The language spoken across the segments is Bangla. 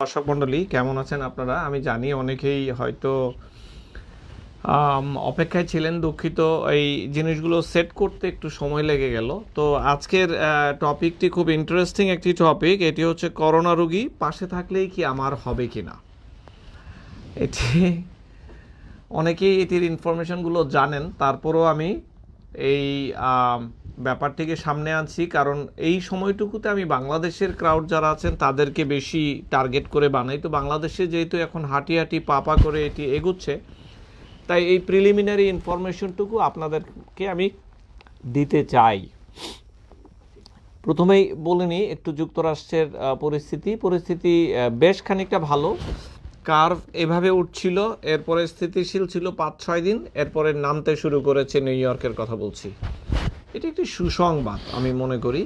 দর্শক মণ্ডলী কেমন আছেন আপনারা? আমি জানি অনেকেই হয়তো অপেক্ষায় ছিলেন। দুঃখিত, এই জিনিসগুলো সেট করতে একটু সময় লেগে গেল। তো আজকের টপিকটি খুব ইন্টারেস্টিং একটি টপিক। এটি হচ্ছে করোনা রোগী পাশে থাকলেই কি আমার হবে কিনা। এটি অনেকেই এটির ইনফরমেশনগুলো জানেন, তারপরও আমি এই ব্যাপারটিকে সামনে আনছি, কারণ এই সময়টুকুতে আমি বাংলাদেশের ক্রাউড যারা আছেন তাদেরকে বেশি টার্গেট করে বানাই। তো বাংলাদেশে যেহেতু এখন হাঁটি হাঁটি পা করে এটি এগুচ্ছে, তাই এই প্রিলিমিনারি ইনফরমেশনটুকু আপনাদেরকে আমি দিতে চাই। প্রথমেই বলে নিই একটু যুক্তরাষ্ট্রের পরিস্থিতি বেশ খানিকটা ভালো। কার্ভ এভাবে উঠছিল, এরপরে স্থিতিশীল ছিল 5-6 দিন, এরপরে নামতে শুরু করেছে। নিউ ইয়র্কের কথা বলছি। এটি একটি সুসংবাদ আমি মনে করি।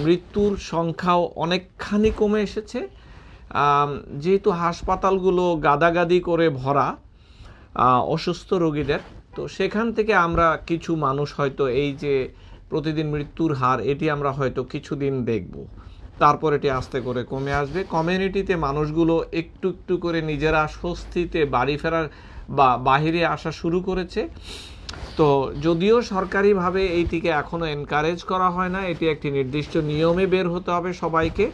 মৃত্যুর সংখ্যাও অনেকখানি কমে এসেছে, যেহেতু হাসপাতালগুলো গাদাগাদি করে ভরা অসুস্থ রোগীদের। তো সেখান থেকে আমরা কিছু মানুষ হয়তো এই যে প্রতিদিন মৃত্যুর হার, এটি আমরা হয়তো কিছুদিন দেখব, তারপর এটি আস্তে করে কমে আসবে। কমিউনিটিতে মানুষগুলো একটু একটু করে নিজেরা স্বস্তিতে বাড়ি ফেরার বা বাহিরে আসা শুরু করেছে। তো যদিও সরকারিভাবে এইটিকে এখনও এনকারেজ করা হয় না, এটি একটি নির্দিষ্ট নিয়মে বের হতে হবে সবাইকে।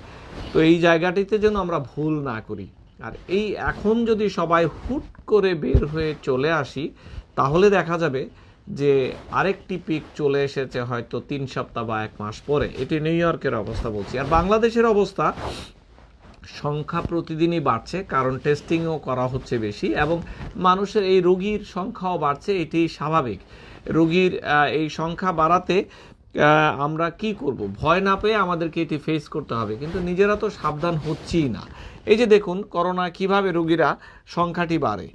তো এই জায়গাটিতে যেন আমরা ভুল না করি। আর এই এখন যদি সবাই হুট করে বের হয়ে চলে আসি, তাহলে দেখা যাবে যে আরেকটি পিক চলে এসেছে হয়তো 3 সপ্তাহ বা 1 মাস পরে। এটি নিউ ইয়র্কের অবস্থা বলছি। আর বাংলাদেশের অবস্থা, সংখ্যা প্রতিদিনই বাড়ছে, কারণ টেস্টিংও করা হচ্ছে বেশি এবং মানুষের এই রোগীর সংখ্যাও বাড়ছে। এটি স্বাভাবিক। রোগীর এই সংখ্যা বাড়াতে আমরা কি করব? ভয় না পেয়ে আমাদেরকে এটি ফেস করতে হবে, কিন্তু নিজেরা তো সাবধান হচ্ছিই না। এই যে দেখুন করোনা কিভাবে রোগীরা সংখ্যাটি বাড়ে।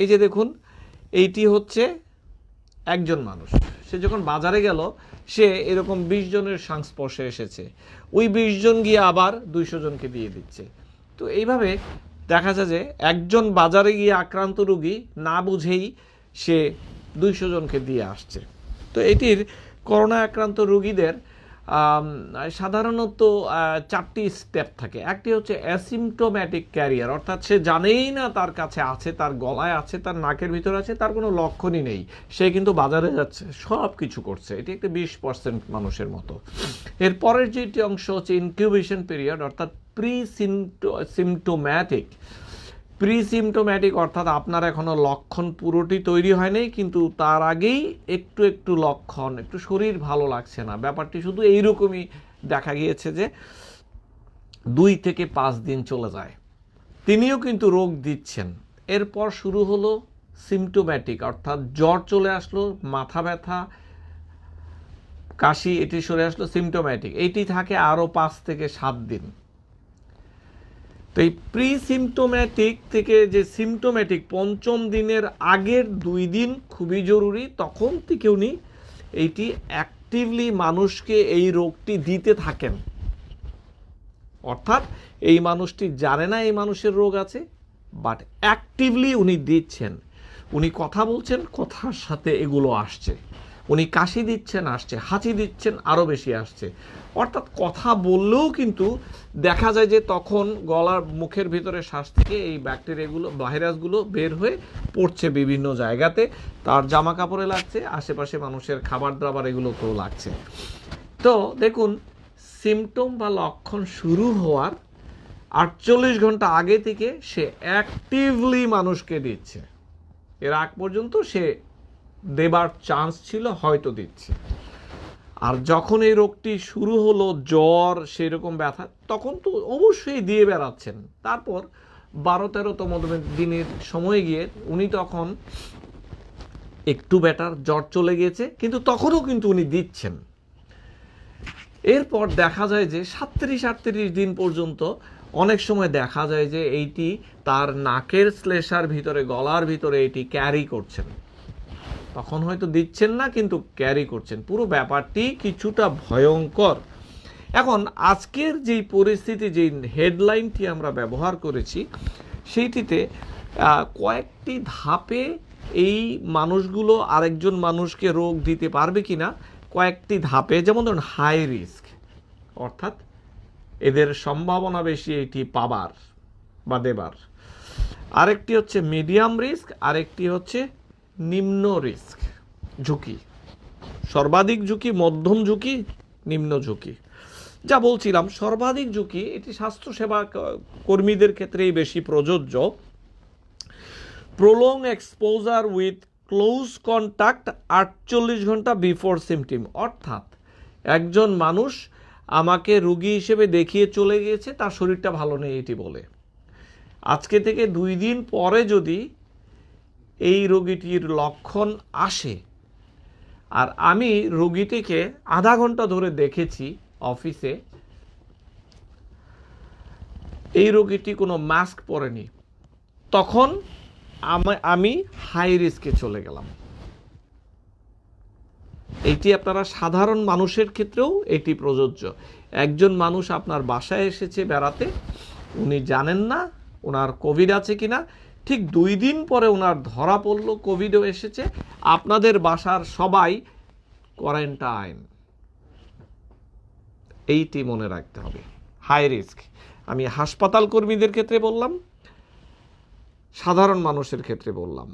এই যে দেখুন, এইটি হচ্ছে একজন মানুষ, সে যখন বাজারে গেল সে এরকম 20 জনের সংস্পর্শে এসেছে, ওই 20 জন গিয়ে আবার 200 জনকে দিয়ে দিচ্ছে। তো এইভাবে দেখা যায় যে একজন বাজারে গিয়ে আক্রান্ত রোগী না বুঝেই সে 200 জনকে দিয়ে আসছে। তো এটির করোনা আক্রান্ত রোগীদের সাধারণত 4টি স্টেপ থাকে। একটি হচ্ছে অ্যাসিমটোম্যাটিক ক্যারিয়ার, অর্থাৎ সে জানেই না তার কাছে আছে, তার গলায় আছে, তার নাকের ভিতরে আছে, তার কোনো লক্ষণই নেই, সে কিন্তু বাজারে যাচ্ছে, সব কিছু করছে। এটি একটা 20% মানুষের মতো। এর পরের যেটি অংশ হচ্ছে ইনকিউবেশন পিরিয়ড, অর্থাৎ প্রিসিমটোম্যাটিক, অর্থাৎ আপনার এখনো লক্ষণ পুরোটি তৈরি হয়নি, কিন্তু তার আগেই একটু একটু লক্ষণ, একটু শরীর ভালো লাগছে না, ব্যাপারটি শুধু এইরকমই দেখা গিয়েছে যে 2 থেকে 5 দিন চলে যায়। তিনিও কিন্তু রোগ দিচ্ছেন। এরপর শুরু হলো সিমটোম্যাটিক, অর্থাৎ জ্বর চলে আসলো, মাথা ব্যথা, কাশি, এটি সরে আসলো। সিমটোম্যাটিক এইটি থাকে আরও 5 থেকে 7 দিন। তো এই প্রি সিমটোম্যাটিক থেকে যে সিমটোম্যাটিক 5ম দিনের আগের 2 দিন খুবই জরুরি। তখন থেকে উনি এইটি অ্যাক্টিভলি মানুষকে এই রোগটি দিতে থাকেন, অর্থাৎ এই মানুষটি জানে না এই মানুষের রোগ আছে, বাট অ্যাক্টিভলি উনি দিচ্ছেন। উনি কথা বলছেন, কথার সাথে এগুলো আসছে। উনি কাশি দিচ্ছেন, আসছে, হাঁচি দিচ্ছেন, আরও বেশি আসছে। অর্থাৎ কথা বললেও কিন্তু দেখা যায় যে তখন গলার মুখের ভিতরে শ্বাস থেকে এই ব্যাকটেরিয়াগুলো, ভাইরাসগুলো বের হয়ে পড়ছে বিভিন্ন জায়গাতে, তার জামা কাপড়ে লাগছে, আশেপাশে মানুষের খাবার দাবার এগুলোতেও লাগছে। তো দেখুন, সিমটম বা লক্ষণ শুরু হওয়ার 48 ঘন্টা আগে থেকে সে অ্যাক্টিভলি মানুষকে দিচ্ছে। এর আগ পর্যন্ত সে দেবার চান্স ছিল, হয়তো দিচ্ছে। আর যখন এই রোগটি শুরু হলো, জ্বর, সেরকম ব্যথা, তখন তো অবশ্যই দিয়ে বেড়াচ্ছেন। তারপর 12-13তম দিনের সময় গিয়ে উনি তখন একটু বেটার, জ্বর চলে গিয়েছে, কিন্তু তখনও কিন্তু উনি দিচ্ছেন। এরপর দেখা যায় যে 37-38 দিন পর্যন্ত অনেক সময় দেখা যায় যে এইটি তার নাকের শ্লেষার ভিতরে, গলার ভিতরে এটি ক্যারি করছেন। তখন হয়তো দিচ্ছেন না, কিন্তু ক্যারি করছেন। পুরো ব্যাপারটি কিছুটা ভয়ঙ্কর। এখন আজকের যেই পরিস্থিতি, যেই হেডলাইনটি আমরা ব্যবহার করেছি, সেইটিতে কয়েকটি ধাপে এই মানুষগুলো আরেকজন মানুষকে রোগ দিতে পারবে কিনা, কয়েকটি ধাপে। যেমন ধরুন হাই রিস্ক, অর্থাৎ এদের সম্ভাবনা বেশি এটি পাবার, বা দেবার। আরেকটি হচ্ছে মিডিয়াম রিস্ক, আরেকটি হচ্ছে নিম্ন রিস্ক ঝুঁকি। সর্বাধিক ঝুঁকি, মধ্যম ঝুঁকি, নিম্ন ঝুঁকি। যা বলছিলাম, সর্বাধিক ঝুঁকি এটি স্বাস্থ্যসেবা কর্মীদের ক্ষেত্রেই বেশি প্রযোজ্য। Prolong exposure with close contact 48 ঘন্টা বিফোর সিমটিম, অর্থাৎ একজন মানুষ আমাকে রুগী হিসেবে দেখিয়ে চলে গিয়েছে, তার শরীরটা ভালো নেই এটি বলে। আজকে থেকে 2 দিন পরে যদি এই রোগীটির লক্ষণ আসে, আর আমি রোগীটিকে আধা ঘন্টা ধরে দেখেছি অফিসে, এই রোগীটি কোনো মাস্ক পরেনি, তখন আমি হাই রিস্কে চলে গেলাম। এটি আপনারা সাধারণ মানুষের ক্ষেত্রেও এটি প্রযোজ্য। একজন মানুষ আপনার বাসায় এসেছে বেড়াতে, উনি জানেন না ওনার কোভিড আছে কিনা, ঠিক 2 দিন পরে ওনার ধরা পড়ল কোভিডও এসেছে, আপনাদের বাসার সবাই কোয়ারেন্টাইন। এইটি মনে রাখতে হবে, হাই রিস্ক। আমি হাসপাতাল কর্মীদের ক্ষেত্রে বললাম, সাধারণ মানুষের ক্ষেত্রে বললাম।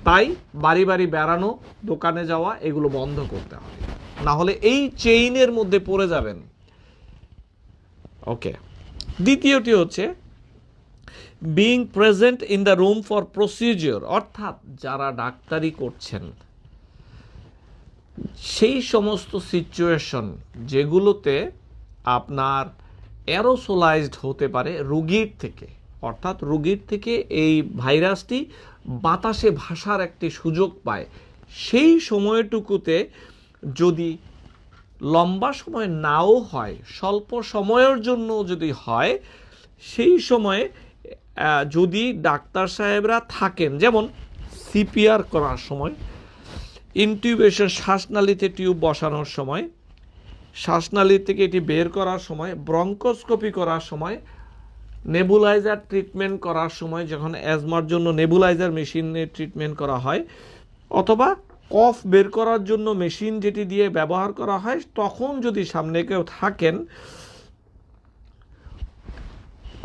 তাই বাড়ি বাড়ি বেড়ানো, দোকানে যাওয়া, এগুলো বন্ধ করতে হবে, না হলে এই চেইনের মধ্যে পড়ে যাবেন। ওকে, দ্বিতীয়টি হচ্ছে being present in the room for procedure, অর্থাৎ যারা ডাক্তারি করছেন সেই সমস্ত সিচুয়েশন যেগুলোতে আপনার অ্যারোসোলাইজড হতে পারে রোগীর থেকে, অর্থাৎ রোগীর থেকে এই ভাইরাসটি বাতাসে ভাসার একটি সুযোগ পায়, সেই সময়টুকুতে যদি লম্বা সময় নাও হয়, স্বল্প সময়ের জন্য যদি হয়, সেই সময়ে যদি ডাক্তার সাহেবরা থাকেন, যেমন সিপিআর করার সময়, ইনটিউবেশন শ্বাসনালীতে টিউব বসানোর সময়, শ্বাসনালী থেকে এটি বের করার সময়, ব্রঙ্কোস্কোপি করার সময়, নেবুলাইজার ট্রিটমেন্ট করার সময়, যখন অ্যাজমার জন্য নেবুলাইজার মেশিনে ট্রিটমেন্ট করা হয়, অথবা কফ বের করার জন্য মেশিন যেটি দিয়ে ব্যবহার করা হয়, তখন যদি সামনে কেউ থাকেন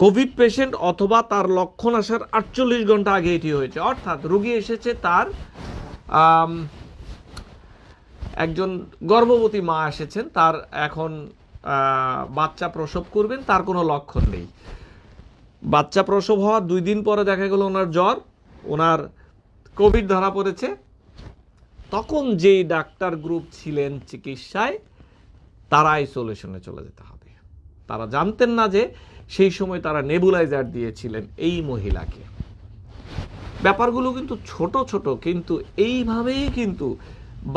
কোভিড পেশেন্ট অথবা তার লক্ষণ আসার 48 ঘন্টা আগে এটি হয়েছে, অর্থাৎ রোগী এসেছে, তার একজন গর্ভবতী মা এসেছেন, তার এখন বাচ্চা প্রসব করবেন, তার কোনো লক্ষণ নেই। বাচ্চা প্রসব হওয়ার 2 দিন পরে দেখা গেল ওনার জ্বর, ওনার কোভিড ধরা পড়েছে, তখন যেই ডাক্তার গ্রুপ ছিলেন চিকিৎসায়, তারা আইসোলেশনে চলে যেতে হবে। তারা জানতেন না যে সেই সময় তারা নেবুলাইজার দিয়েছিলেন এই মহিলাকে। ব্যাপারগুলো কিন্তু ছোট ছোট, কিন্তু এইভাবেই কিন্তু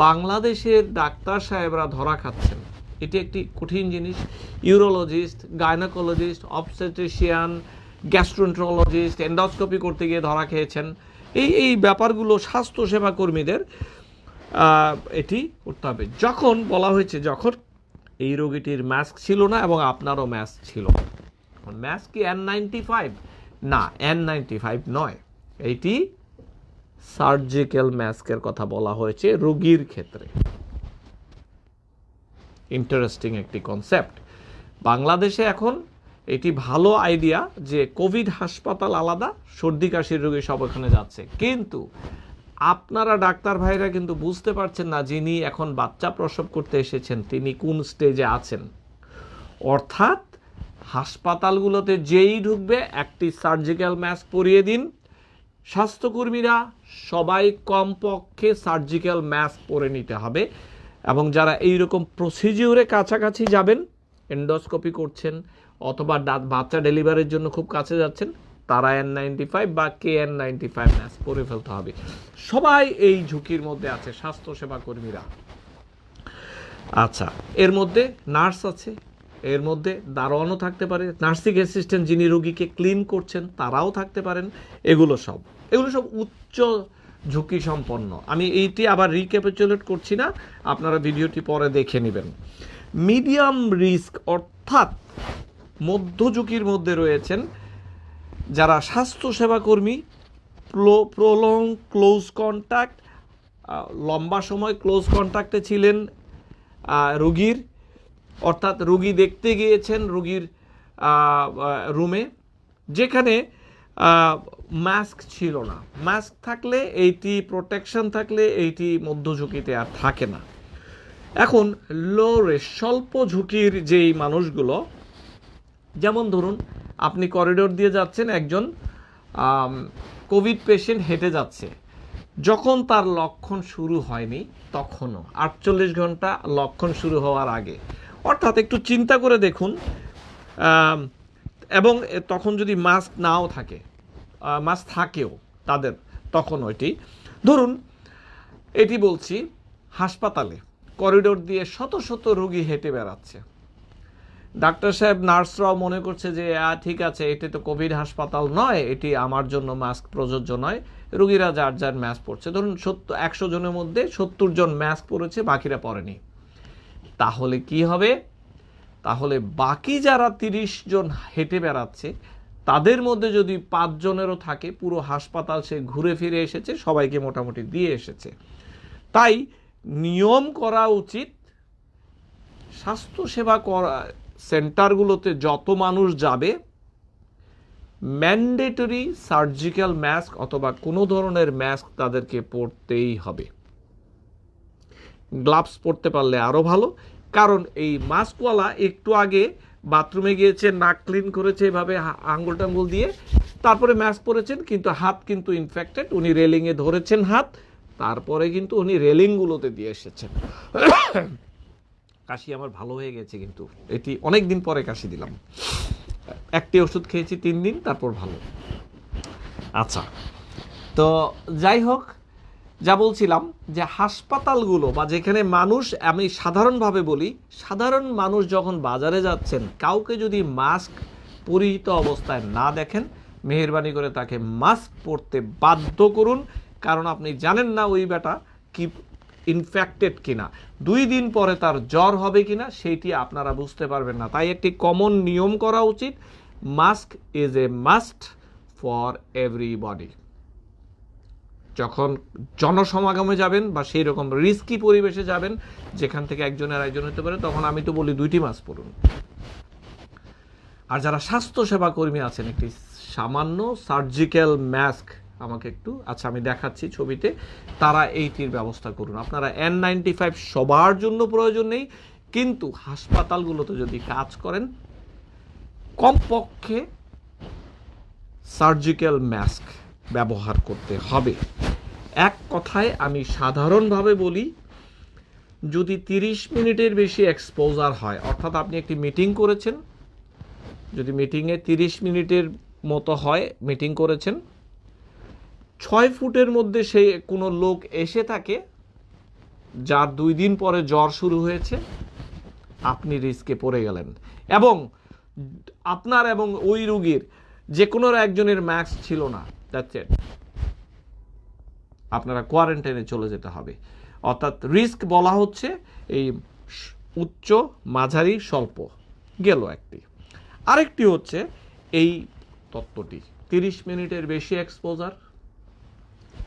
বাংলাদেশের ডাক্তার সাহেবরা ধরা খাচ্ছেন। এটি একটি কঠিন জিনিস। Urologist, gynaecologist, obstetrician, gastroenterologist endoscopy করতে গিয়ে ধরা খেয়েছেন। এই ব্যাপারগুলো স্বাস্থ্যসেবা কর্মীদের এটি করতে হবে। যখন বলা হয়েছে, যখন এই রোগীটির মাস্ক ছিল না এবং আপনারও মাস্ক ছিল, মাস্ক কি N95? না, N95 নয়, এইটি সার্জিক্যাল মাস্কের কথা বলা হয়েছে রোগীর ক্ষেত্রে। ইন্টারেস্টিং একটি কনসেপ্ট। বাংলাদেশে এখন এটি ভালো আইডিয়া যে কোভিড হাসপাতাল আলাদা, সর্দি কাশির রোগী সব ওখানে যাচ্ছে, কিন্তু আপনারা ডাক্তার ভাইরা কিন্তু বুঝতে পারছেন না যিনি এখন বাচ্চা প্রসব করতে এসেছেন তিনি কোন স্টেজে আছেন। অর্থাৎ হাসপাতালগুলোতে যেই ঢুকবে একটি সার্জিক্যাল মাস্ক পরিয়ে দিন। স্বাস্থ্যকর্মীরা সবাই কমপক্ষে সার্জিক্যাল মাস্ক পরে নিতে হবে, এবং যারা এইরকম প্রসিজিওরে কাছাকাছি যাবেন, এন্ডোস্কোপি করছেন অথবা বাচ্চা ডেলিভারির জন্য খুব কাছে যাচ্ছেন, তারা N95 বা KN95 মাস্ক পরে ফেলতে হবে। সবাই এই ঝুঁকির মধ্যে আছে, স্বাস্থ্যসেবা কর্মীরা। আচ্ছা, এর মধ্যে নার্স আছে, এর মধ্যে দারোয়ানও থাকতে পারে, নার্সিং অ্যাসিস্ট্যান্ট যিনি রোগীকে ক্লিন করছেন তারাও থাকতে পারেন। এগুলো সব উচ্চ ঝুঁকি সম্পন্ন। আমি এইটি আবার রিক্যাপিচুলেট করছি না, আপনারা ভিডিওটি পরে দেখে নেবেন। মিডিয়াম রিস্ক অর্থাৎ মধ্য ঝুঁকির মধ্যে রয়েছেন যারা স্বাস্থ্যসেবা কর্মী, প্রলং ক্লোজ কন্ট্যাক্ট, লম্বা সময় ক্লোজ কন্ট্যাক্টে ছিলেন রোগীর, অর্থাৎ রোগী দেখতে গিয়েছেন রোগীর রুমে, যেখানে মাস্ক ছিল না। মাস্ক থাকলে এইটি প্রোটেকশন থাকলে এইটি মধ্যঝুঁকিতে আর থাকে না। এখন লো রিস্ক স্বল্প ঝুঁকির যেই মানুষগুলো, যেমন ধরুন আপনি করিডোর দিয়ে যাচ্ছেন, একজন কোভিড পেশেন্ট হেঁটে যাচ্ছে, যখন তার লক্ষণ শুরু হয়নি তখনও 48 ঘন্টা লক্ষণ শুরু হওয়ার আগে, অর্থাৎ একটু চিন্তা করে দেখুন। এবং তখন যদি মাস্ক নাও থাকে, মাস্ক থাকেও তাদের, তখন ওইটি ধরুন, এটি বলছি হাসপাতালে করিডোর দিয়ে শত শত রোগী হেঁটে বেড়াচ্ছে, ডাক্তার সাহেব নার্সরাও মনে করছে যে ঠিক আছে, এটি তো কোভিড হাসপাতাল নয়, এটি আমার জন্য মাস্ক প্রযোজ্য নয়, রোগীরা যার যার মাস্ক পরছে। ধরুন 100 জনের মধ্যে 70 জন মাস্ক পরেছে, বাকিরা পরেনি। তাহলে কি হবে? তাহলে বাকি যারা 30 জন হেঁটে বেড়াচ্ছে, তাদের মধ্যে যদি 5 জনেরও থাকে, পুরো হাসপাতাল সে ঘুরে ফিরে এসেছে, সবাইকে মোটামুটি দিয়ে এসেছে। তাই নিয়ম করা উচিত, স্বাস্থ্যসেবা সেন্টারগুলোতে যত মানুষ যাবে, ম্যান্ডেটরি সার্জিক্যাল মাস্ক অথবা কোনো ধরনের মাস্ক তাদেরকে পরতেই হবে। গ্লাভস পরতে পারলে আরও ভালো, কারণ এই মাস্কওয়ালা একটু আগে বাথরুমে গিয়েছে, নাক ক্লিন করেছে এভাবে আঙ্গুল টাঙ্গুল দিয়ে, তারপরে মাস্ক পরেছেন, কিন্তু হাত কিন্তু ইনফেক্টেড, উনি রেলিংয়ে ধরেছেন হাত, তারপরে কিন্তু উনি রেলিংগুলোতে দিয়ে এসেছেন। কাশি আমার ভালো হয়ে গেছে, কিন্তু এটি অনেক দিন পরে কাশি দিলাম, একটি ওষুধ খেয়েছি 3 দিন, তারপর ভালো। আচ্ছা, তো যাই হোক, যা বলছিলাম যে হাসপাতালগুলো বা যেখানে মানুষ, আমি সাধারণভাবে বলি, সাধারণ মানুষ যখন বাজারে যাচ্ছেন, কাউকে যদি মাস্ক পরিহিত অবস্থায় না দেখেন, মেহেরবানি করে তাকে মাস্ক পরতে বাধ্য করুন, কারণ আপনি জানেন না ওই বেটা কি ইনফেক্টেড কিনা, 2 দিন পরে তার জ্বর হবে কিনা সেইটি আপনারা বুঝতে পারবেন না। তাই একটি কমন নিয়ম করা উচিত, mask is a must for everybody. যখন জনসমাগমে যাবেন বা সেই রকম রিস্কি পরিবেশে যাবেন যেখান থেকে একজনের আরেকজন হতে পারে, তখন আমি তো বলি 2টি মাস্ক পরুন। আর যারা স্বাস্থ্যসেবা কর্মী আছেন, একটি সামান্য সার্জিক্যাল মাস্ক আমাকে একটু, আচ্ছা আমি দেখাচ্ছি ছবিতে, তারা এইটির ব্যবস্থা করুন। আপনারা N95 সবার জন্য প্রয়োজন নেই, কিন্তু হাসপাতালগুলোতে যদি কাজ করেন, কমপক্ষে সার্জিক্যাল মাস্ক ব্যবহার করতে হবে। এক কথায় আমি সাধারণভাবে বলি, যদি 30 মিনিটের বেশি এক্সপোজার হয়, অর্থাৎ আপনি একটি মিটিং করেছেন, যদি মিটিংয়ে 30 মিনিটের মতো হয়, মিটিং করেছেন, 6 ফুটের মধ্যে সেই কোনো লোক এসে থাকে যার 2 দিন পরে জ্বর শুরু হয়েছে, আপনি রিস্কে পড়ে গেলেন, এবং আপনার এবং ওই রোগীর যে কোনো একজনের মাস্ক ছিল না, দ্যাটস ইট, আপনারা কোয়ারেন্টাইনে চলে যেতে হবে। অর্থাৎ রিস্ক বলা হচ্ছে এই উচ্চ, মাঝারি, স্বল্প, গেল একটি। আরেকটি হচ্ছে এই তত্ত্বটি, 30 মিনিটের বেশি এক্সপোজার,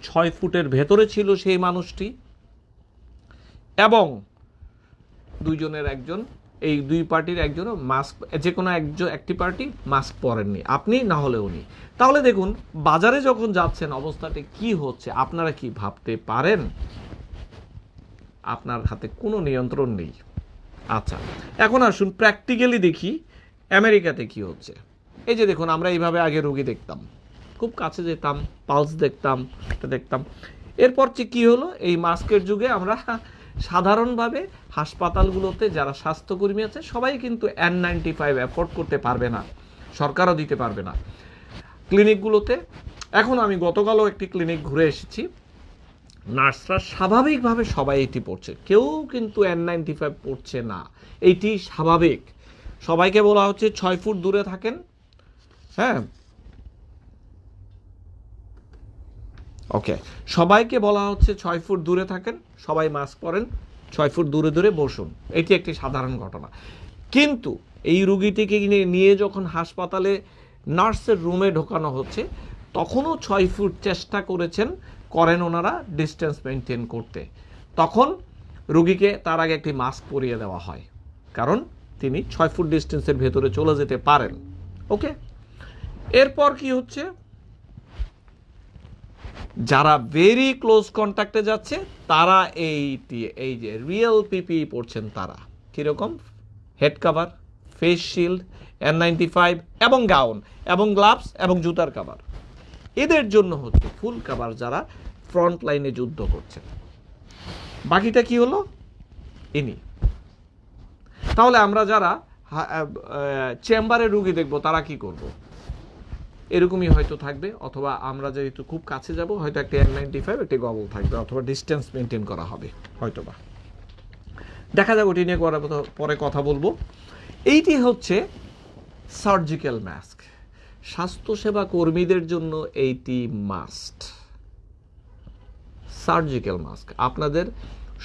6 ফুটের ভেতরে ছিল সেই মানুষটি, এবং 2 জনের একজন, এই 2 পার্টির একজনও মাস্ক, যে কোনো একটি পার্টি মাস্ক পরেননি, আপনি না হলে উনি। তাহলে দেখুন বাজারে যখন যাচ্ছেন অবস্থাটি কি হচ্ছে, আপনারা কি ভাবতে পারেন? আপনার হাতে কোনো নিয়ন্ত্রণ নেই। আচ্ছা, এখন আসুন প্র্যাকটিক্যালি দেখি আমেরিকাতে কি হচ্ছে। এই যে দেখুন, আমরা এইভাবে আগে রোগী দেখতাম, খুব কাছে যেতাম, পালস দেখতাম, এটা দেখতাম। এরপর কি হলো, এই মাস্কের যুগে আমরা সাধারণভাবে হাসপাতালগুলোতে যারা স্বাস্থ্যকর্মী আছে সবাই কিন্তু N95 অ্যাফোর্ড করতে পারবে না, সরকারও দিতে পারবে না। ক্লিনিকগুলোতে, এখন আমি গতকালও একটি ক্লিনিক ঘুরে এসেছি, নার্সরা স্বাভাবিকভাবে সবাই এটি পড়ছে, কেউ কিন্তু N95 পড়ছে না, এইটি স্বাভাবিক। সবাইকে বলা হচ্ছে 6 ফুট দূরে থাকেন, হ্যাঁ, ওকে, সবাইকে বলা হচ্ছে 6 ফুট দূরে থাকেন, সবাই মাস্ক পরেন, 6 ফুট দূরে দূরে বসুন, এটি একটি সাধারণ ঘটনা। কিন্তু এই রুগীটিকে নিয়ে যখন হাসপাতালে নার্সের রুমে ঢোকানো হচ্ছে, তখনও 6 ফুট চেষ্টা করেন ওনারা ডিস্টেন্স মেনটেন করতে, তখন রুগীকে তার আগে একটি মাস্ক পরিয়ে দেওয়া হয়, কারণ তিনি 6 ফুট ডিস্টেন্সের ভেতরে চলে যেতে পারেন। ওকে, এরপর কি হচ্ছে, যারা ভেরি ক্লোজ কন্ট্যাক্টে যাচ্ছে তারা এই যে রিয়েল পিপি পড়ছেন, তারা কিরকম head cover, face shield, N95 এবং গাউন এবং গ্লাভস এবং জুতার কাভার, এদের জন্য হচ্ছে ফুল কাভার যারা ফ্রন্ট লাইনে যুদ্ধ করছেন। বাকিটা কি হলো, ইনি। তাহলে আমরা যারা চেম্বারে রুগী দেখব তারা কি করব, এরকমই হয়তো থাকবে, অথবা আমরা যেহেতু খুব কাছে যাব হয়তো একটা N95 একটা গগল থাকবে, অথবা ডিস্টেন্স মেনটেন করা হবে হয়তোবা, দেখা যাক, ওটি নিয়ে পরে কথা বলবো। এইটি হচ্ছে সার্জিক্যাল মাস্ক। স্বাস্থ্যসেবা কর্মীদের জন্য এইটি মাস্ট। সার্জিক্যাল মাস্ক আপনাদের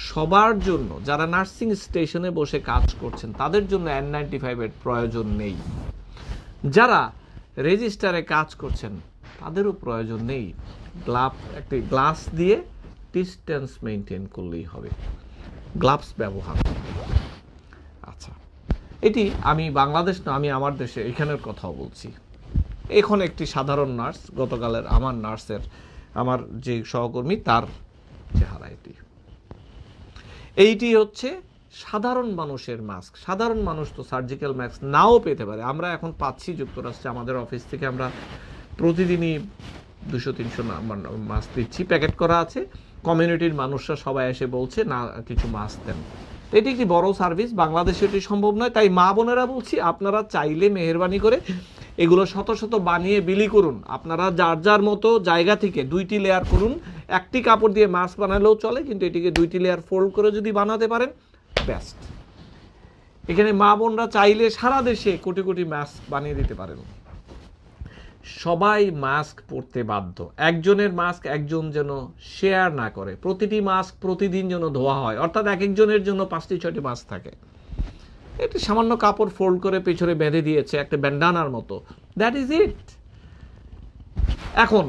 সবার জন্য, যারা নার্সিং স্টেশনে বসে কাজ করছেন তাদের জন্য N95 এর প্রয়োজন নেই, যারা রেজিস্টারে কাজ করছেন তাদেরও প্রয়োজন নেই। একটি গ্লাস দিয়ে ডিস্টেন্স মেনটেন করলেই হবে, গ্লাভস ব্যবহার করতে হবে। আচ্ছা, এটি আমি বাংলাদেশ না, আমি আমার দেশে এখানের কথাও বলছি। এখন একটি সাধারণ নার্স, গতকালের আমার যে সহকর্মী তার চেহারা এইটি হচ্ছে সাধারণ মানুষের মাস্ক। সাধারণ মানুষ তো সার্জিক্যাল মাস্ক নাও পেতে পারে। আমরা এখন পাচ্ছি যুক্তরাষ্ট্রে, আমাদের অফিস থেকে আমরা প্রতিদিনই 200-300 মাস্ক দিচ্ছি, প্যাকেট করা আছে। কমিউনিটির মানুষরা সবাই এসে বলছে না কিছু মাস্ক দেন। এটি একটি বড় সার্ভিস, বাংলাদেশে এটি সম্ভব নয়। তাই মা বোনেরা বলছি, আপনারা চাইলে মেহেরবানি করে এগুলো শত শত বানিয়ে বিলি করুন। আপনারা যার যার মতো জায়গা থেকে 2টি লেয়ার করুন। একটি কাপড় দিয়ে মাস্ক বানালেও চলে, কিন্তু এটিকে 2টি লেয়ার ফোল্ড করে যদি বানাতে পারেন বেস্ট। এখানে মা বোনরা চাইলে সারা দেশে কোটি কোটি মাস্ক বানিয়ে দিতে পারেন। সবাই মাস্ক পরতে বাধ্য। একজনের মাস্ক একজন যেন শেয়ার না করে, প্রতিটি মাস্ক প্রতিদিন যেন ধোয়া হয়, অর্থাৎ এক একজনের জন্য 5টি-6টি মাস্ক থাকে। একটি সামান্য কাপড় ফোল্ড করে পেছনে বেঁধে দিয়েছে একটা ব্যান্ডানার মতো, দ্যাট ইজ ইট। এখন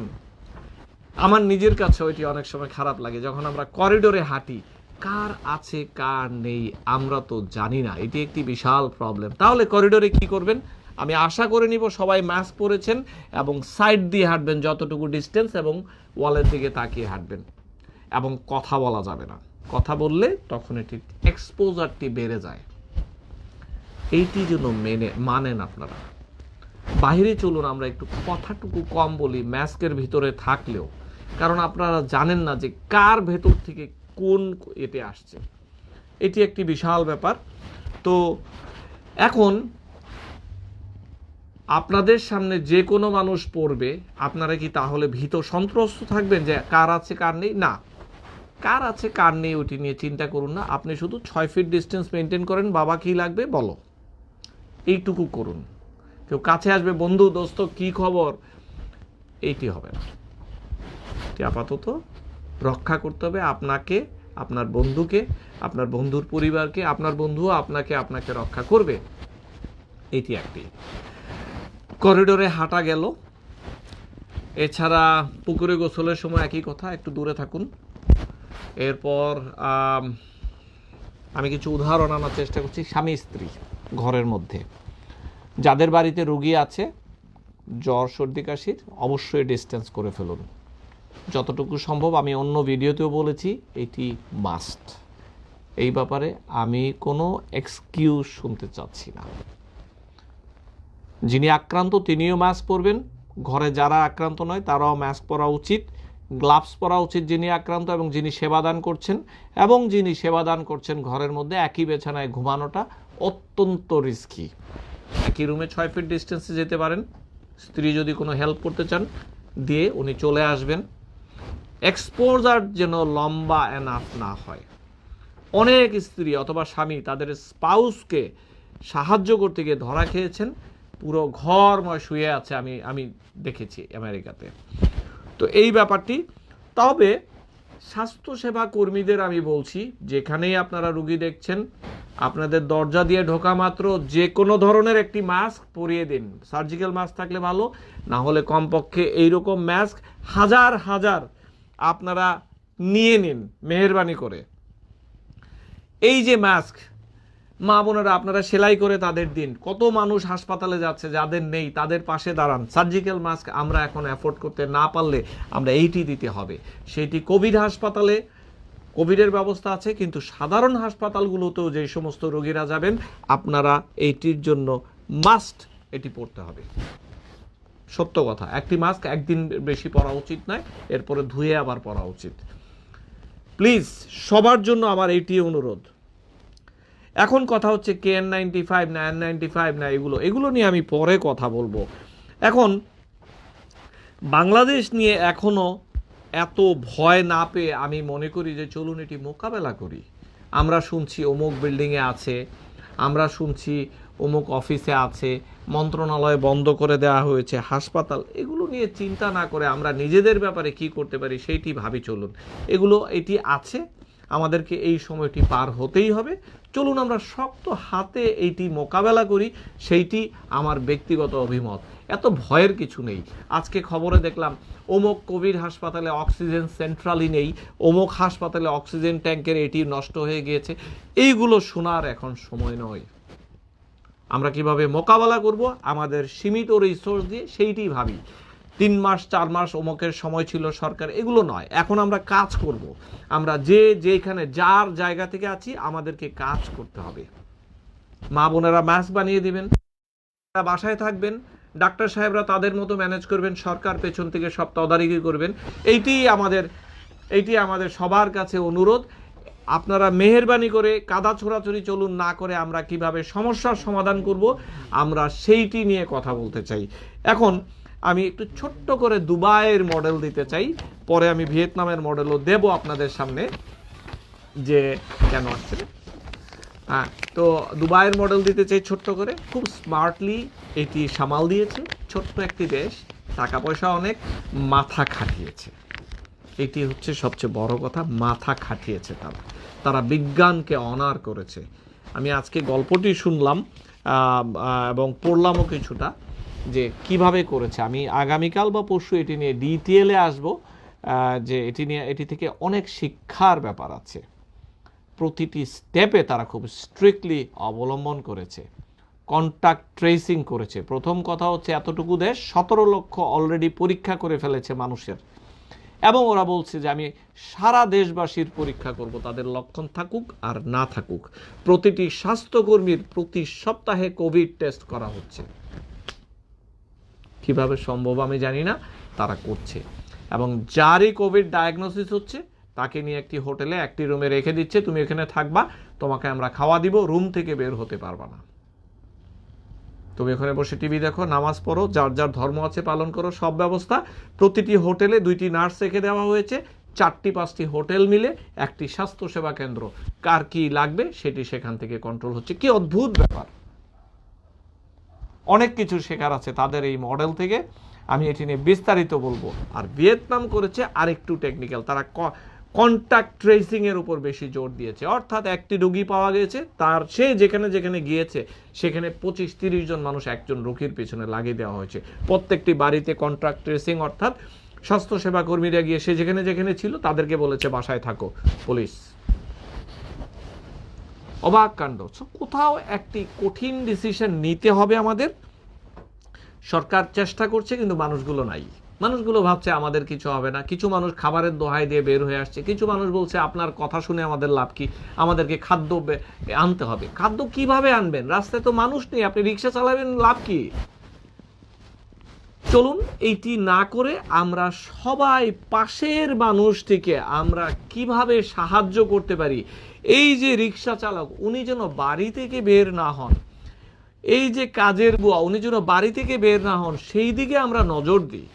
আমার নিজের কাছে ওইটি অনেক সময় খারাপ লাগে, যখন আমরা করিডোরে হাঁটি, কার আছে কার নেই আমরা তো জানি না। এটি একটি বিশাল প্রবলেম। তাহলে করিডোরে কি করবেন, আমি আশা করে নিব সবাই মাস্ক পরেছেন এবং সাইড দিয়ে হাঁটবেন যতটুকু ডিস্টেন্স, এবং ওয়ালের দিকে তাকিয়ে হাঁটবেন, এবং কথা বলা যাবে না। কথা বললে তখন এটি এক্সপোজারটি বেড়ে যায়। এইটি জন্য মানেন আপনারা। বাইরে চলুন, আমরা একটু কথাটুকু কম বলি মাস্কের ভিতরে থাকলেও, কারণ আপনারা জানেন না যে কার ভেতর থেকে কোন এতে আসছে। এটি একটি বিশাল ব্যাপার। তো এখন আপনাদের সামনে যে কোনো মানুষ পড়বে, আপনারা কি তাহলে ভীত সন্ত্রস্ত থাকবেন যে কার আছে কার নেই? না, কার আছে কার নেই ওটি নিয়ে চিন্তা করুন না। আপনি শুধু 6 ফিট ডিস্টেন্স মেনটেন করেন, বাবা কি লাগবে বলো, এইটুকু করুন। কেউ কাছে আসবে, বন্ধু দোস্ত কি খবর, এইটি হবে না। এটি আপাতত রক্ষা করতে হবে আপনাকে, আপনার বন্ধুকে, আপনার বন্ধুর পরিবারকে, আপনার বন্ধুও আপনাকে রক্ষা করবে। এটি একটি। করিডোরে হাঁটা গেল। এছাড়া পুকুরে গোসলের সময় একই কথা, একটু দূরে থাকুন। এরপর আমি কিছু উদাহরণ আনার চেষ্টা করছি। স্বামী স্ত্রী ঘরের মধ্যে, যাদের বাড়িতে রোগী আছে জ্বর সর্দি কাশির, অবশ্যই ডিস্টেন্স করে ফেলুন যতটুকু সম্ভব। আমি অন্য ভিডিওতেও বলেছি এটি মাস্ট। এই ব্যাপারে আমি কোনো এক্সকিউজ শুনতে চাচ্ছি না। যিনি আক্রান্ত তিনিও মাস্ক পরবেন, ঘরে যারা আক্রান্ত নয় তারাও মাস্ক পরা উচিত, গ্লাভস পরা উচিত যিনি আক্রান্ত এবং যিনি সেবাদান করছেন। এবং যিনি সেবাদান করছেন ঘরের মধ্যে একই বিছানায় ঘুমানোটা অত্যন্ত রিস্কি। একই রুমে 6 ফিট ডিস্টেন্সে যেতে পারেন। স্ত্রী যদি কোনো হেল্প করতে চান দিয়ে উনি চলে আসবেন। এক্সপোজার যেন লম্বা এনাফ না হয়। অনেক স্ত্রী অথবা স্বামী তাদের স্পাউসকে সাহায্য করতে গিয়ে ধরা খেয়েছেন, পুরো ঘরময় শুয়ে আছে, আমি দেখেছি আমেরিকাতে। তো এই ব্যাপারটি, তবে স্বাস্থ্যসেবা কর্মীদের আমি বলছি, যেখানেই আপনারা রুগী দেখছেন আপনাদের দরজা দিয়ে ঢোকা মাত্র যে কোনো ধরনের একটি মাস্ক পরিয়ে দিন। সার্জিক্যাল মাস্ক থাকলে ভালো, না হলে কমপক্ষে এইরকম মাস্ক হাজার হাজার আপনারা নিয়ে নিন মেহেরবানি করে। এই যে মাস্ক, মা বোনেরা আপনারা সেলাই করে তাদের দিন। কত মানুষ হাসপাতালে যাচ্ছে, যাদের নেই তাদের পাশে দাঁড়ান। সার্জিক্যাল মাস্ক আমরা এখন অ্যাফোর্ড করতে না পারলে আমরা এইটি দিতে হবে। সেটি কোভিড হাসপাতালে কোভিডের ব্যবস্থা আছে, কিন্তু সাধারণ হাসপাতালগুলোতেও যে সমস্ত রোগীরা যাবেন আপনারা এইটির জন্য মাস্ট এটি পড়তে হবে। সত্য কথা, একটি মাস্ক একদিন বেশি পরা উচিত নয়, এরপরে ধুয়ে আবার পরা উচিত। প্লিজ সবার জন্য আমার এইটি অনুরোধ। এখন কথা হচ্ছে KN95 না N95 না, এগুলো নিয়ে আমি পরে কথা বলবো। এখন বাংলাদেশ নিয়ে এখনো এত ভয় না পেয়ে আমি মনে করি যে চলুন এটি মোকাবেলা করি। আমরা শুনছি অমুক বিল্ডিংয়ে আছে, আমরা শুনছি অমুক অফিসে আছে, মন্ত্রণালয় বন্ধ করে দেওয়া হয়েছে, হাসপাতাল, এগুলো নিয়ে চিন্তা না করে আমরা নিজেদের ব্যাপারে কি করতে পারি সেইটি ভাবি। চলুন, এটি আছে, আমাদেরকে এই সময়টি পার হতেই হবে। চলুন আমরা শক্ত হাতে এইটি মোকাবেলা করি, সেইটি আমার ব্যক্তিগত অভিমত। এত ভয়ের কিছু নেই। আজকে খবরে দেখলাম অমুক কোভিড হাসপাতালে অক্সিজেন সেন্ট্রালই নেই, অমুক হাসপাতালে অক্সিজেন ট্যাঙ্কের এটি নষ্ট হয়ে গিয়েছে। এইগুলো শোনার এখন সময় নয়। আমরা কিভাবে মোকাবেলা করব আমাদের সীমিত রিসোর্স দিয়ে সেইটি ভাবি। 3 মাস 4 মাস অমুকের সময় ছিল সরকার, এগুলো নয়। এখন আমরা কাজ করব। আমরা যেখানে যার জায়গা থেকে আছি আমাদেরকে কাজ করতে হবে। মা বোনেরা মাস্ক বানিয়ে দিবেন, বাসায় থাকবেন, ডাক্তার সাহেবরা তাদের মতো ম্যানেজ করবেন, সরকার পেছন থেকে সব তদারকি করবেন। এইটি আমাদের সবার কাছে অনুরোধ। আপনারা মেহেরবানি করে কাদা ছোড়াছড়ি চলুন না করে আমরা কিভাবে সমস্যার সমাধান করব আমরা সেইটি নিয়ে কথা বলতে চাই। এখন আমি একটু ছোট্ট করে দুবাইয়ের মডেল দিতে চাই, পরে আমি ভিয়েতনামের মডেলও দেব আপনাদের সামনে, যে কেন আসছে। হ্যাঁ, তো দুবাইয়ের মডেল দিতে চাই ছোট্ট করে। খুব স্মার্টলি এটি সামাল দিয়েছে ছোট্ট একটি দেশ, টাকা পয়সা অনেক, মাথা খাটিয়েছে। এটি হচ্ছে সবচেয়ে বড় কথা, মাথা খাটিয়েছে তারা বিজ্ঞানকে অনার করেছে। আমি আজকে গল্পটি শুনলাম এবং পড়লামও কিছুটা, যে কিভাবে করেছে। আমি আগামীকাল বা পরশু এটি নিয়ে ডিটেইলে আসব, যে এটি থেকে অনেক শিক্ষার ব্যাপার আছে। প্রতিটি স্টেপে তারা খুব স্ট্রিক্টলি অবলম্বন করেছে, কন্ট্যাক্ট ট্রেসিং করেছে। প্রথম কথা হচ্ছে এতটুকু দেশ 17 লক্ষ অলরেডি পরীক্ষা করে ফেলেছে মানুষের, এবং ওরা বলছে যে আমি সারা দেশবাসীর পরীক্ষা করব, তাদের লক্ষণ থাকুক আর না থাকুক। প্রতিটি স্বাস্থ্যকর্মীর প্রতি সপ্তাহে কোভিড টেস্ট করা হচ্ছে। কিভাবে সম্ভব আমি জানি না, তারা করছে। এবং যারই কোভিড ডায়াগনোসিস হচ্ছে তাকে নিয়ে একটি হোটেলে একটি রুমে রেখে দিচ্ছে, তুমি এখানে থাকবা, তোমাকে আমরা খাওয়া দিব, রুম থেকে বের হতে পারবা না, তুমি এখানে বসে টিভি দেখো, নামাজ পড়ো, যার যার ধর্ম আছে পালন করো, সব ব্যবস্থা। প্রতিটি হোটেলে 2টি নার্স রেখে দেওয়া হয়েছে, 4টি-5টি হোটেল মিলে একটি স্বাস্থ্যসেবা কেন্দ্র। কার কি লাগবে সেটি সেখান থেকে কন্ট্রোল হচ্ছে। কি অদ্ভুত ব্যাপার! অনেক কিছু শেখার আছে তাদের এই মডেল থেকে, আমি এটি নিয়ে বিস্তারিত বলবো। আর ভিয়েতনাম করেছে আরেকটু টেকনিক্যাল, তারা কন্ট্যাক্ট ট্রেসিং এর উপর বেশি জোর দিয়েছে। অর্থাৎ একটি রোগী পাওয়া গেছে, তার সে যেখানে যেখানে গিয়েছে সেখানে 25-30 জন মানুষ একজন রোগীর পেছনে লাগিয়ে দেওয়া হয়েছে। প্রত্যেকটি বাড়িতে কন্ট্যাক্ট ট্রেসিং, অর্থাৎ স্বাস্থ্যসেবা কর্মীরা গিয়ে সে যেখানে যেখানে ছিল তাদেরকে বলেছে বাসায় থাকো, পুলিশ। অবাক কাণ্ড। কোথাও একটি কঠিন ডিসিশন নিতে হবে আমাদের। সরকার চেষ্টা করছে কিন্তু মানুষগুলো নাই। মানুষগুলো ভাবছে আমাদের কিছু হবে না। কিছু মানুষ খাবারের দোহাই দিয়ে বের হয়ে আসছে, কিছু মানুষ বলছে আপনার কথা শুনে আমাদের লাভ কি, আমাদেরকে খাদ্য আনতে হবে। খাদ্য কিভাবে আনবেন? রাস্তায় তো মানুষ নেই, আপনি রিক্সা চালাবেন, লাভ কি? চলুন এইটি না করে আমরা সবাই পাশের মানুষটিকে আমরা কিভাবে সাহায্য করতে পারি। এই যে রিক্সা চালক, উনি যেন বাড়ি থেকে বের না হন, এই যে কাজের বুয়া, উনি যেন বাড়ি থেকে বের না হন, সেই দিকে আমরা নজর দিই।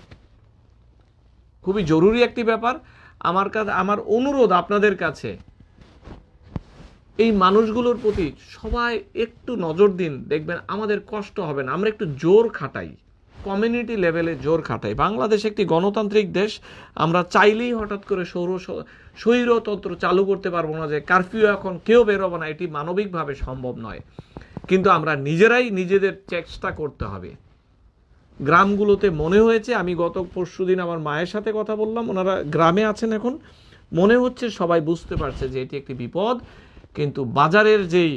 খুবই জরুরি একটি ব্যাপার। আমার অনুরোধ আপনাদের কাছে, এই মানুষগুলোর প্রতি সবাই একটু নজর দিন, দেখবেন আমাদের কষ্ট হবে না। আমরা একটু জোর খাটাই, কমিউনিটি লেভেলে জোর খাটাই। বাংলাদেশ একটি গণতান্ত্রিক দেশ, আমরা চাইলেই হঠাৎ করে স্বৈরতন্ত্র চালু করতে পারবো না, যে কারফিউ এখন কেউ বেরোবো না, এটি মানবিকভাবে সম্ভব নয়। কিন্তু আমরা নিজেরাই নিজেদের চেষ্টা করতে হবে। গ্রামগুলোতে মনে হয়েছে, আমি গত পরশুদিন আমার মায়ের সাথে কথা বললাম, ওনারা গ্রামে আছেন এখন, মনে হচ্ছে সবাই বুঝতে পারছে যে এটি একটি বিপদ। কিন্তু বাজারের যেই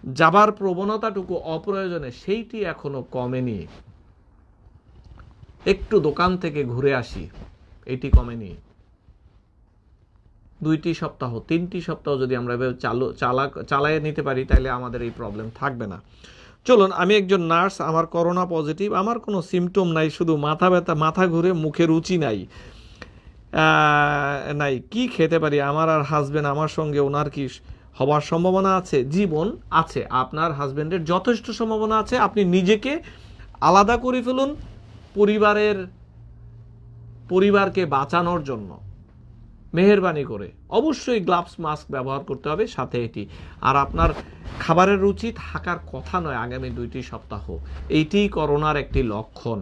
যাবার প্রবণতাটুকু অপ্রয়োজনে সেইটি এখনো কমেনি। একটু দোকান থেকে ঘুরে আসি, এটি কমেনি। 2টি সপ্তাহ 3টি সপ্তাহ যদি আমরা চালায় নিতে পারি, তাহলে আমাদের এই প্রবলেম থাকবে না। চলুন, আমি একজন নার্স, আমার করোনা পজিটিভ, আমার কোনো সিমটম নাই, শুধু মাথা ব্যথা, মাথা ঘুরে, মুখে রুচি নাই, কি খেতে পারি? আমার আর হাজবেন্ড, আমার সঙ্গে ওনার কি হবার সম্ভাবনা আছে? জীবন আছে, আপনার হাজবেন্ডের যথেষ্ট সম্ভাবনা আছে। আপনি নিজেকে আলাদা করে ফেলুন পরিবারকে বাঁচানোর জন্য, মেহেরবানি করে। অবশ্যই গ্লাভস মাস্ক ব্যবহার করতে হবে সাথে এটি। আর আপনার খাবারের রুচি থাকার কথা নয় আগামী 2টি সপ্তাহ। এইটি করোনার একটি লক্ষণ।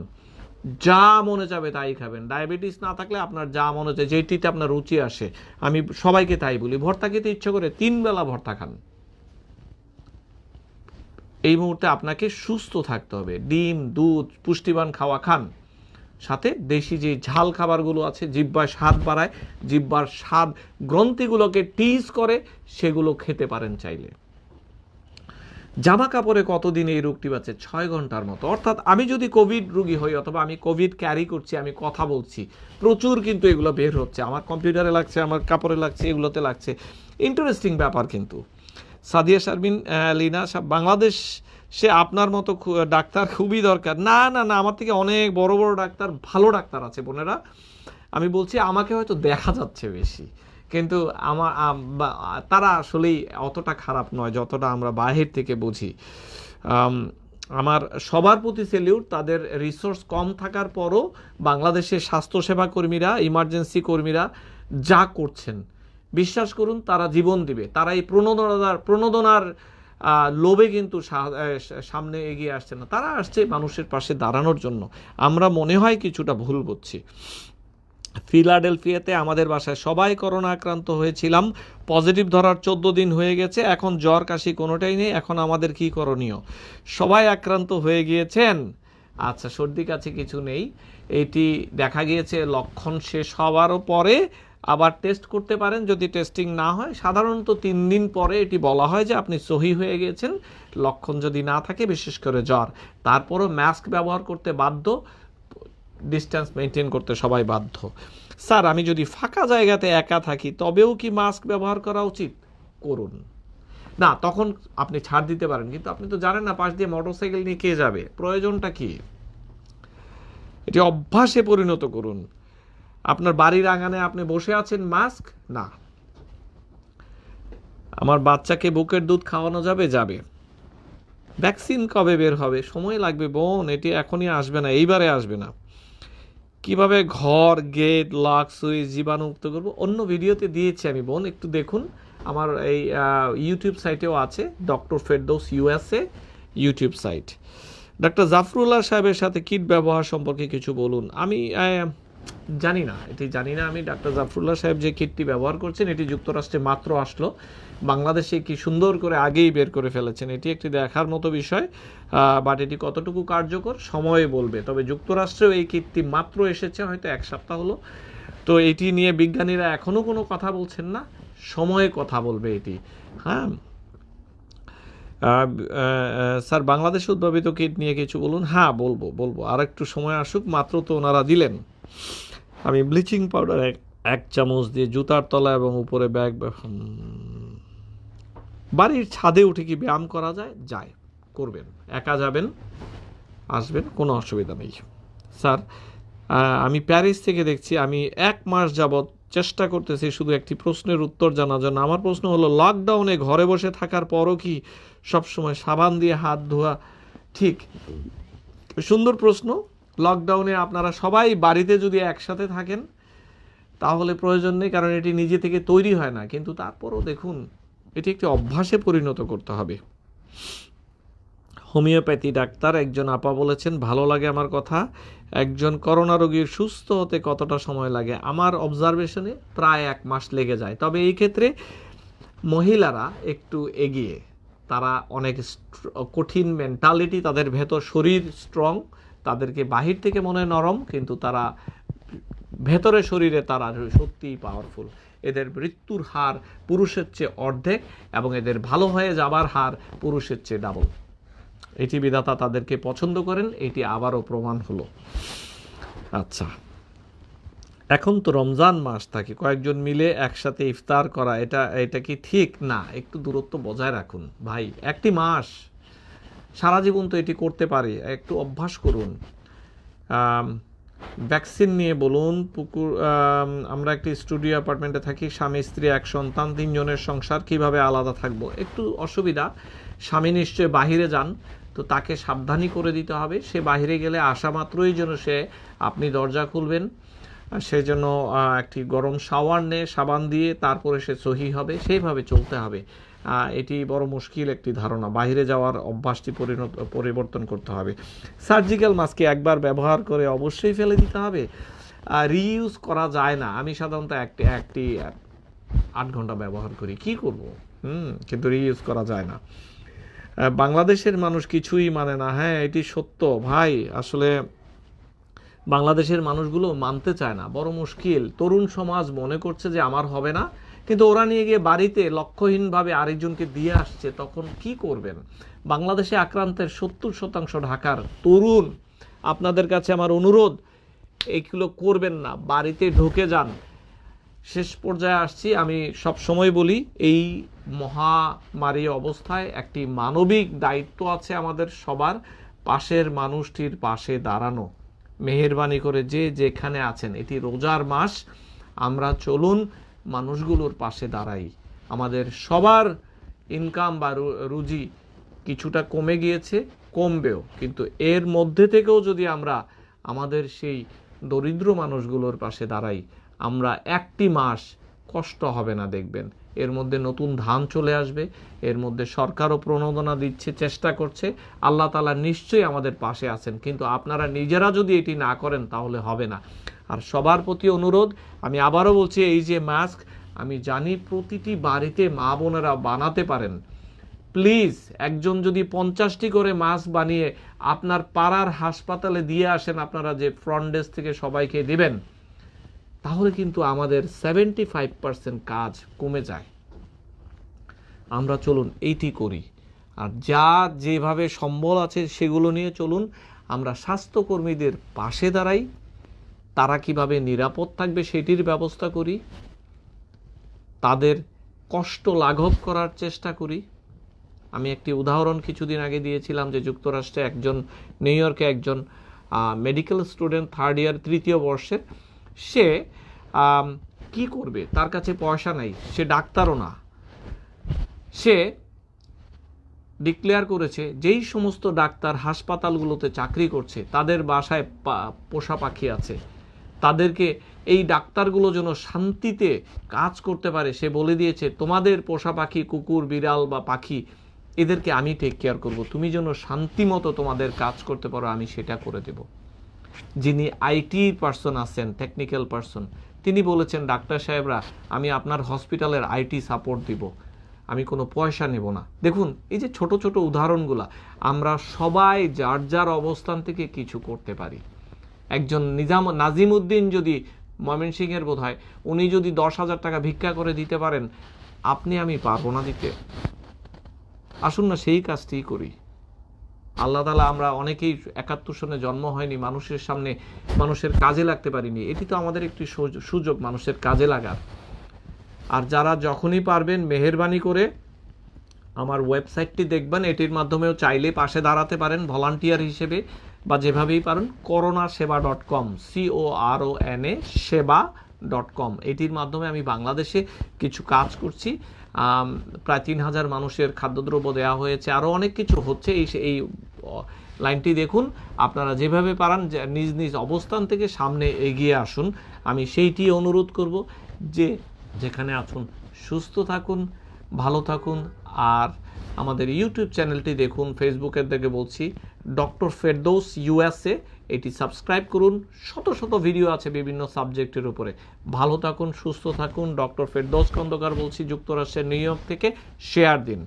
যা মনে যাবে তাই খাবেন। ডায়াবেটিস না থাকলে আপনার যা মনে চায়, যেটিতে আপনার রুচি আসে, আমি সবাইকে তাই বলি, ভর্তা খেতে ইচ্ছে করে 3 বেলা ভর্তা খান। এই মুহূর্তে আপনাকে সুস্থ থাকতে হবে। ডিম, দুধ, পুষ্টিবান খাওয়া খান। সাথে দেশি যে ঝাল খাবারগুলো আছে, জিহ্বার স্বাদ বাড়ায়, জিহ্বার স্বাদ গ্রন্থিগুলোকে টিজ করে, সেগুলো খেতে পারেন চাইলে। জামা কাপড়ে কতদিন এই রোগটি বাঁচে? 6 ঘন্টার মতো। অর্থাৎ আমি যদি কোভিড রোগী হই অথবা আমি কোভিড ক্যারি করছি, আমি কথা বলছি, প্রচুর কিন্তু এগুলো বের হচ্ছে, আমার কম্পিউটারে লাগছে, আমার কাপড়ে লাগছে, এগুলোতে লাগছে। ইন্টারেস্টিং ব্যাপার কিন্তু। সাদিয়া শারমিন লিনা, বাংলাদেশে আপনার মতো ডাক্তার খুবই দরকার। না না না, আমার থেকে অনেক বড় বড় ডাক্তার, ভালো ডাক্তার আছে বোনেরা। আমি বলছি আমাকে হয়তো দেখা যাচ্ছে বেশি, কিন্তু তারা আসলেই অতটা খারাপ নয় যতটা আমরা বাহির থেকে বুঝি। আমার সবার প্রতি সেলিউট। তাদের রিসোর্স কম থাকার পরও বাংলাদেশের স্বাস্থ্যসেবা কর্মীরা, ইমার্জেন্সি কর্মীরা যা করছেন, বিশ্বাস করুন তারা জীবন দিবে। তারা এই প্রণোদনার লোভে কিন্তু সামনে এগিয়ে আসছে না, তারা আসছে মানুষের পাশে দাঁড়ানোর জন্য। আমরা মনে হয় কিছুটা ভুল বুঝছি। ফিলাডেলফিয়াতে আমাদের বাসায় সবাই করোনা আক্রান্ত হয়েছিলাম, পজিটিভ ধরার 14 দিন হয়ে গেছে, এখন জ্বর কাশি কোনোটাই নেই। এখন আমাদের কি করণীয়? সবাই আক্রান্ত হয়ে গিয়েছেন, আচ্ছা সর্দি কাছে কিছু নেই, এটি দেখা গিয়েছে লক্ষণ শেষ হওয়ারও পরে আবার টেস্ট করতে পারেন। যদি টেস্টিং না হয়, সাধারণত 3 দিন পরে এটি বলা হয় যে আপনি সহি হয়ে গিয়েছেন। লক্ষণ যদি না থাকে, বিশেষ করে জ্বর, তারপরও মাস্ক ব্যবহার করতে বাধ্য, ডিস্টেন্স মেনটেন করতে সবাই বাধ্য। স্যার, আমি যদি ফাঁকা জায়গাতে একা থাকি তবেও কি মাস্ক ব্যবহার করা উচিত? করুন না, তখন আপনি ছাড় দিতে পারেন, কিন্তু আপনি তো জানেন না পাশ দিয়ে মোটরসাইকেল নিয়ে কে যাবে, প্রয়োজনটা কি? এটি অভ্যাসে পরিণত করুন। আপনার বাড়ির আঙানে আপনি বসে আছেন, মাস্ক না। আমার বাচ্চাকে বুকের দুধ খাওয়ানো যাবে? যাবে। ভ্যাকসিন কবে বের হবে? সময় লাগবে বোন, এটি এখনই আসবে না, এইবারে আসবে না। কিভাবে ঘর, গেট, লক, সুইচ জীবাণুমুক্ত করবো, অন্য ভিডিওতে দিয়েছি আমি বোন, একটু দেখুন। আমার এই ইউটিউব সাইটেও আছে, doctor Ferdous USA YouTube site. ডাক্তার জাফরুল্লাহ সাহেবের সাথে কিট ব্যবহার সম্পর্কে কিছু বলুন। আমি জানি না, আমি ডাক্তার জাফরুল্লাহ সাহেব যে কিটটি ব্যবহার করছেন, এটি যুক্তরাষ্ট্রে মাত্র আসলো, বাংলাদেশে কি সুন্দর করে আগেই বের করে ফেলেছেন, এটি একটি দেখার মতো বিষয়। বাট এটি কতটুকু কার্যকর সময়ে বলবে। তবে যুক্তরাষ্ট্রেও এই কিটটি মাত্র এসেছে, হয়তো 1 সপ্তাহ হলো। তো এটি নিয়ে বিজ্ঞানীরা এখনও কোনো কথা বলছেন না, সময়ে কথা বলবে এটি। হ্যাঁ স্যার, বাংলাদেশে উদ্ভাবিত কিট নিয়ে কিছু বলুন। হ্যাঁ বলবো, আর একটু সময় আসুক, মাত্র তো ওনারা দিলেন। আমি ব্লিচিং পাউডার 1 চামচ দিয়ে জুতার তলা এবং উপরে ব্যাগ। বাড়ির ছাদে উঠে কি ব্যায়াম করা যায়? করবেন, একা যাবেন, আসবেন, কোনো অসুবিধা নেই। স্যার, আমি প্যারিস থেকে দেখছি, আমি 1 মাস যাবৎ চেষ্টা করতেছি শুধু একটি প্রশ্নের উত্তর জানার জন্য। আমার প্রশ্ন হলো, লকডাউনে ঘরে বসে থাকার পরও কি সবসময় সাবান দিয়ে হাত ধোয়া ঠিক? সুন্দর প্রশ্ন। লকডাউনে আপনারা সবাই বাড়িতে যদি একসাথে থাকেন তাহলে প্রয়োজন নেই, কারণ এটি নিজে থেকে তৈরি হয় না, কিন্তু তারপরও দেখুন এটি একটি অভ্যাসে পরিণত করতে হবে। হোমিওপ্যাথি ডাক্তার একজন আপা বলেছেন, ভালো লাগে আমার কথা। একজন করোনা রোগীর সুস্থ হতে কতটা সময় লাগে? আমার অবজারভেশনে প্রায় 1 মাস লেগে যায়। তবে এই ক্ষেত্রে মহিলারা একটু এগিয়ে, তারা অনেক কঠিন মেন্টালিটি, তাদের ভেতর শরীর স্ট্রং, তাদেরকে বাহির থেকে মনে নরম, কিন্তু তারা ভেতরে শরীরে তারা সত্যিই পাওয়ারফুল। এদের মৃত্যুর হার পুরুষের চেয়ে অর্ধেক এবং এদের ভালো হয়ে যাবার হার পুরুষের চেয়ে ডাবল। এটি বিধাতা তাদেরকে পছন্দ করেন, এটি আবারও প্রমাণ হলো। আচ্ছা, এখন তো রমজান মাস থাকে, কয়েকজন মিলে একসাথে ইফতার করা এটা কি ঠিক? না, একটু দূরত্ব বজায় রাখুন ভাই। একটি মাস, সারা জীবন তো এটি করতে পারি, একটু অভ্যাস করুন। ভ্যাকসিন নিয়ে বলুন। আমরা একটি স্টুডিও অ্যাপার্টমেন্টে থাকি, স্বামী স্ত্রী এক সন্তান, 3 জনের সংসার, কিভাবে আলাদা থাকবো? একটু অসুবিধা। স্বামী নিশ্চয় বাহিরে যান, তো তাকে সাবধানী করে দিতে হবে। সে বাহিরে গেলে আসা মাত্রই যেন আপনি দরজা খুলবেন, সে যেন একটি গরম শাওয়ার নেয় সাবান দিয়ে, তারপরে সে সহি হবে, সেইভাবে চলতে হবে। এটি বড় মুশকিল একটি ধারণা। বাইরে যাওয়ার অভ্যাসটি পরিবর্তন করতে হবে। সার্জিক্যাল মাস্ককে একবার ব্যবহার করে অবশ্যই ফেলে দিতে হবে, রিইউজ করা যায় না। আমি সাধারণত একটি 8 ঘন্টা ব্যবহার করি, কি করব? কিন্তু রিইউজ করা যায় না। বাংলাদেশের মানুষ কিছুই মানে না। হ্যাঁ, এটি সত্য ভাই। আসলে বাংলাদেশের মানুষগুলো মানতে চায় না, বড় মুশকিল। তরুণ সমাজ মনে করছে যে আমার হবে না, কিন্তু ওরা নিয়ে গিয়ে বাড়িতে লক্ষ্যহীনভাবে আরেকজনকে দিয়ে আসছে, তখন কি করবেন? বাংলাদেশে আক্রান্তের 70% ঢাকার তরুণ। আপনাদের কাছে আমার অনুরোধ, এইগুলো করবেন না, বাড়িতে ঢুকে যান। শেষ পর্যায়ে আসছি। আমি সব সময় বলি, এই মহামারী অবস্থায় একটি মানবিক দায়িত্ব আছে আমাদের সবার, পাশের মানুষটির পাশে দাঁড়ানো। মেহেরবানি করে যে যেখানে আছেন, এটি রোজার মাস, আমরা চলুন মানুষগুলোর পাশে দাঁড়াই। আমাদের সবার ইনকাম বা রুজি কিছুটা কমে গিয়েছে, কমবেও, কিন্তু এর মধ্যে থেকেও যদি আমরা আমাদের সেই দরিদ্র মানুষগুলোর পাশে দাঁড়াই, আমরা একটি মাস কষ্ট হবে না, দেখবেন। এর মধ্যে নতুন ধান চলে আসবে, এর মধ্যে সরকারও প্রণোদনা দিচ্ছে, চেষ্টা করছে। আল্লাহ তাআলা নিশ্চয়ই আমাদের পাশে আছেন, কিন্তু আপনারা নিজেরা যদি এটি না করেন তাহলে হবে না। আর সবার প্রতি অনুরোধ, আমি আবারও বলছি, এই যে মাস্ক, আমি জানি প্রতিটি বাড়িতে মা বোনেরা বানাতে পারেন। প্লিজ, একজন যদি 50টি করে মাস্ক বানিয়ে আপনার পাড়ার হাসপাতালে দিয়ে আসেন, আপনারা যে ফ্রন্ট ডেস্ক থেকে সবাইকে দিবেন, তাহলে কিন্তু আমাদের 75% কাজ কমে যায়। আমরা চলুন এইটি করি, আর যা যেভাবে সম্বল আছে সেগুলো নিয়ে চলুন। আমরা স্বাস্থ্যকর্মীদের পাশে দাঁড়াই, তারা কিভাবে নিরাপদ থাকবে সেটির ব্যবস্থা করি, তাদের কষ্ট লাঘব করার চেষ্টা করি। আমি একটি উদাহরণ কিছুদিন আগে দিয়েছিলাম যে যুক্তরাষ্ট্রে নিউ ইয়র্কে একজন মেডিকেল স্টুডেন্ট, 3rd ইয়ার, 3য় বর্ষের, সে কি করবে? তার কাছে পয়সা নাই, সে ডাক্তারও না। সে ডিক্লেয়ার করেছে যেই সমস্ত ডাক্তার হাসপাতালগুলোতে চাকরি করছে, তাদের বাসায় পোষা পাখি আছে, তাদেরকে এই ডাক্তারগুলো যেন শান্তিতে কাজ করতে পারে, সে বলে দিয়েছে, তোমাদের পোষা পাখি, কুকুর, বিড়াল বা পাখি, এদেরকে আমি টেক কেয়ার করব, তুমি যেন শান্তি মতো তোমাদের কাজ করতে পারো, আমি সেটা করে দেব। যিনি আইটি পার্সন আছেন, টেকনিক্যাল পার্সন, তিনি বলেছেন, ডাক্তার সাহেবরা, আমি আপনার হসপিটালের আইটি সাপোর্ট দিব, আমি কোনো পয়সা নেব না। দেখুন, এই যে ছোট ছোট উদাহরণগুলা, আমরা সবাই যার যার অবস্থান থেকে কিছু করতে পারি। একজন নাজিমউদ্দিন যদি, ময়মনসিংহের বোধ হয়, উনি যদি 10,000 টাকা ভিক্ষা করে দিতে পারেন, আপনি আমি পারবো না দিতে? আসুন না সেই কাজটি করি। আল্লাহ তাআলা, আমরা অনেকেই 71 সনে জন্ম হয়নি, মানুষের সামনে মানুষের কাজে লাগতে পারিনি। এটি তো আমাদের একটি সুযোগ মানুষের কাজে লাগার। আর যারা যখনই পারবেন, মেহেরবানি করে আমার ওয়েবসাইটটি দেখবেন, এটির মাধ্যমেও চাইলে পাশে দাঁড়াতে পারেন ভলান্টিয়ার হিসেবে, বা যেভাবেই পারেন। coronaseva.com, CORONA seva.com, এটির মাধ্যমে আমি বাংলাদেশে কিছু কাজ করছি। প্রায় 3,000 মানুষের খাদ্যদ্রব্য দেওয়া হয়েছে, আরও অনেক কিছু হচ্ছে। এই লাইনটি দেখুন। আপনারা যেভাবে পারেন নিজ নিজ অবস্থান থেকে সামনে এগিয়ে আসুন। আমি সেইটি অনুরোধ করব যে যেখানে আছেন সুস্থ থাকুন, ভালো থাকুন। আর আমাদের ইউটিউব চ্যানেলটি দেখুন, ফেসবুকের দিকে বলছি, ডক্টর ফেরদৌস USA, এটি সাবস্ক্রাইব করুন। শত শত ভিডিও আছে বিভিন্ন সাবজেক্টের উপরে। ভালো থাকুন, সুস্থ থাকুন। ডক্টর ফেরদৌস খন্দকার বলছি, যুক্তরাষ্ট্রের নিউ ইয়র্ক থেকে। শেয়ার দিন।